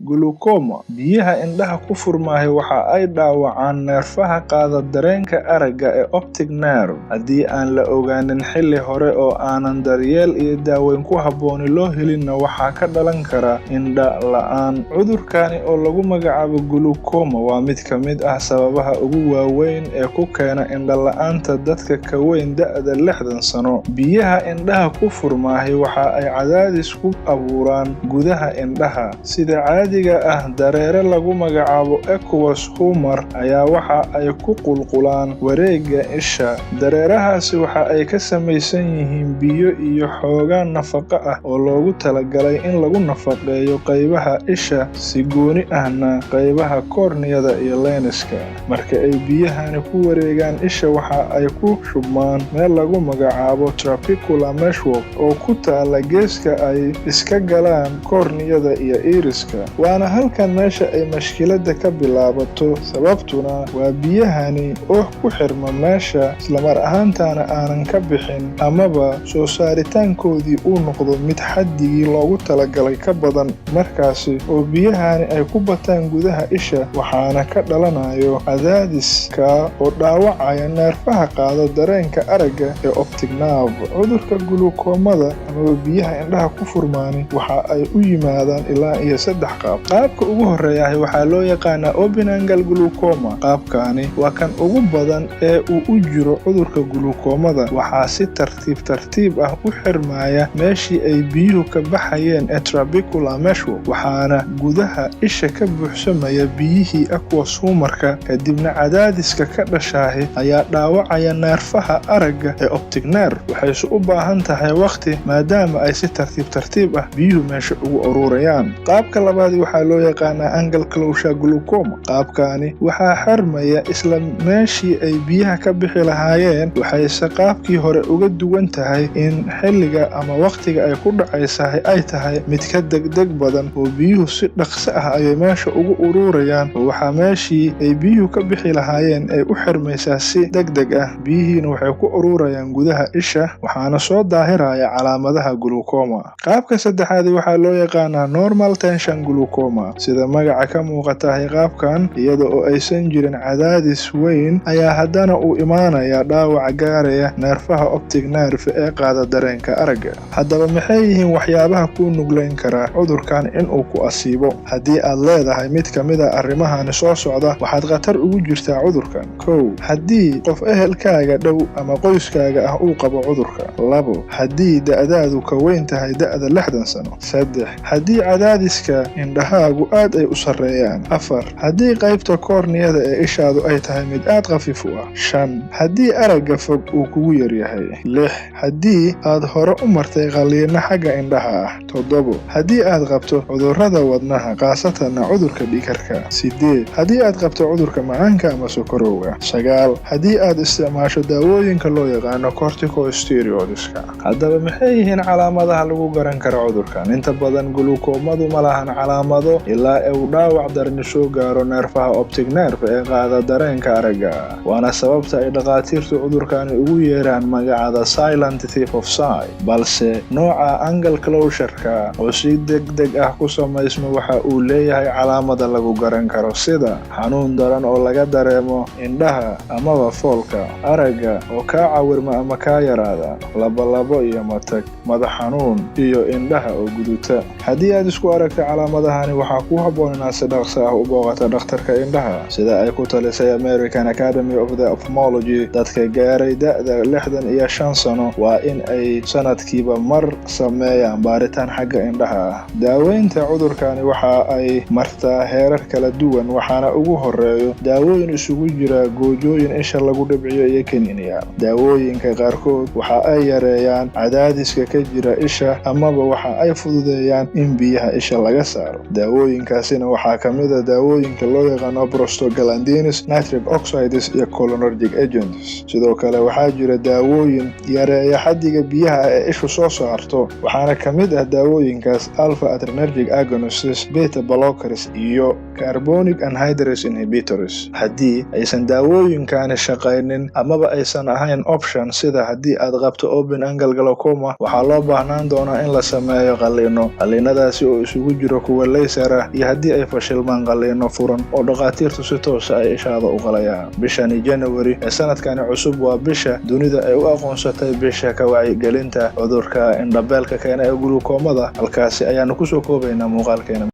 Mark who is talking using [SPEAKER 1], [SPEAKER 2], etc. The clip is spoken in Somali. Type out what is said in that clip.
[SPEAKER 1] Glaucoma biyaha indhaha ku furmaahay waxa ay dhaawacaan neerfaha qaada dareenka aragga ee optic nerve haddii aan la ogaanin xilli hore oo aanan daryeel iyo daaweyn ku habboon loo helinna waxaa ka dhalan kara indha la'aan. Cudurkani oo lagu magacaabo glaucoma waa mid ka mid ah sababaha ugu waaweyn ee ku keena indha la'aanta dadka ka weyn da'da 60 sano. Biyaha indhaha ku furmaahay waxa ay cadaadis ku abuuraan gudaha indhaha sida caadiga ah dareere lagu magacaabo aqueous humor ayaa waxa ay ku qulqulaan wareegga isha. Dareerahaasi waxa ay ka samaysan yihiin biyo iyo xoogaa nafaqo ah oo loogu talagalay in lagu nafaqeeyo qaybaha isha si gooni ahna qaybaha korniyada iyo lenska. Marka ay biyahani ku wareegaan isha waxa ay ku shubmaan meel lagu magacaabo trabecular meshwork oo ku taala geeska ay iska galaan korniyada iyo iriska, waana halkan meesha ay mashkiladda ka bilaabato. Sababtuna waa biyahani oo ku xirma meesha islamar ahaantaana aanan ka bixin amaba soo saaritaankoodii uu noqdo mid xaddigii loogu talagalay ka badan. Markaasi oo biyahani ay ku bataan gudaha isha waxaana ka dhalanayo cadaadiska oo dhaawacaya neerfaha qaada dareenka aragga ee optic nerve. Cudurka glaucomada amaba biyaha indhaha ku furmaani waxa ay u yimaadaan ilaa iyo 3 qaab. Qaabka ugu horeeya waxaa loo yaqaanaa open angle glaucoma. Qaabkani waa kan ugu badan ee uu u jiro cudurka glaucomada. Waxaa si tartiib ah u xirmaya meeshii ay biyuhu ka baxayeen ee trabecular meshwork, waxaana gudaha isha ka buuxsamaya biyihii aqueous humorka. Kadibna cadaadiska ka dhashay ayaa dhaawacaya neerfaha aragga ee optic nerve. Waxayse u baahan tahay waqti maadaama ay si tartiib ah biyuhu meesha ugu ururayaan. Qaabka labaad waxaa loo yaqaanaa angle closure glaucoma. Qaabkani waxaa xirmaya isla meeshii ay biyaha ka bixi lahaayeen, waxayse qaabkii hore uga duwan tahay in xilliga ama waqtiga ay ku dhacaysahay ay tahay mid ka degdeg badan oo biyuhu si dhaqso ah ayay meesha ugu ururayaan oo waxaa meeshii ay biyuhu ka bixi lahaayeen ay u xirmaysaa si degdeg ah. Biyihiina waxay ku ururayaan gudaha isha waxaana soo daahiraya calaamadaha glaucoma. Qaabka saddexaad waxaa loo yaqaanaa normal tension glaucoma. Sida magaca ka muuqata qaabkan, iyada oo aysan jirin cadaadis weyn ayaa haddana uu imaanaya dhaawac gaaraya neerfaha optic nerve ee qaada dareenka aragga. Haddaba maxay yihiin waxyaabaha ku nuglayn kara cudurkan inuu ku asiibo? Haddii aad leedahay mid ka mid ah arrimahani soo socda waxaad khatar ugu jirtaa cudurkan. 1. Haddii qof ehelkaaga dhow ama qoyskaaga ah uu qabo cudurka. 2. Haddii da'daadu ka weyn tahay da'da 60 sano. 3. Haddii cadaadiska indhahaagu aad ay u sarreeyaan. 4. Haddii qaybta korniyada ee ishaadu ay tahay mid aad khafiif u ah. 5. Haddii aragga fog uu kugu yaryahay. 6. Haddii aad hore u martay qalliino xagga indhaha ah. 7. Haddii aad qabto cudurrada wadnaha khaasatan cudurka dhiigkarka. 8. Haddii aad qabto cudurka macaanka ama sokorowga. 9. Haddii aad isticmaasho daawooyinka loo yaqaano corticosteroidska. Haddaba maxay yihiin calaamadaha lagu garan karo cudurkan? Inta badan glaucomadu ma lahan calaamado ilaa uu dhaawac daran soo gaaro neerfaha optic nerve ee qaada dareenka aragga, waana sababta ay dhaqaatiirtu cudurkani ugu yeeraan magacada silent thief of sight. Balse nooca angle closure-ka oo si degdeg ah ku samaysma waxa uu leeyahay calaamada lagu garan karo sida xanuun daran oo laga dareemo indhaha amaba foolka, aragga oo kaa cawirma ama kaa yaraada, labalabo iyo matag, madax xanuun iyo indhaha oo guduta. Haddii aad isku aragto calaamadahani waxaa ku habboon inaad si dhaqso ah u booqato dhakhtarka indhaha sida ay ku talisay American Academy of the Ophthalmology. Dadka gaaray da'da 65 sano waa in ay sanadkiiba mar sameeyaan baaritaan xagga indhaha ah. Daaweynta cudurkani waxa ay martaa heerar kala duwan, waxaana ugu horeeyo daawooyin isugu jira goojooyin isha lagu dhibciyo iyo kaniiniyaal. Daawooyinka qaarkood waxa ay yareeyaan cadaadiska ka jira isha amaba waxa ay fududeeyaan in biyaha isha laga saaro. Daawooyinkaasina waxaa ka mid ah daawooyinka loo yaqaano prostaglandins, nitric oxides iyo cholinergic agents. Sidoo kale waxaa jira daawooyin yareeya xaddiga biyaha ee ishu soo saarto, waxaana ka mid ah daawooyinkaas alpha adrenergic agonists, beta blockers iyo carbonic anhydrase inhibitors. Haddii aysan daawooyinkani shaqaynin amaba aysan ahayn option, sida haddii aad qabto open angle glaucoma, waxaa loo baahnaan doonaa in la sameeyo qalliino. Qalliinadaasi oo isugu jiro kuwa daawo laser ah iyo haddii ay fashilmaan qalliino furan oo dhaqaatiirtu si toos ah ay ishaada u qalayaan. Bishani January ee sanadkani cusub waa bisha dunida ay u aqoonsatay bisha ka wacyigelinta cudurka indhabeelka keena ee gulukoomada. Halkaasi ayaanu ku soo koobaynaa muuqaalkeena.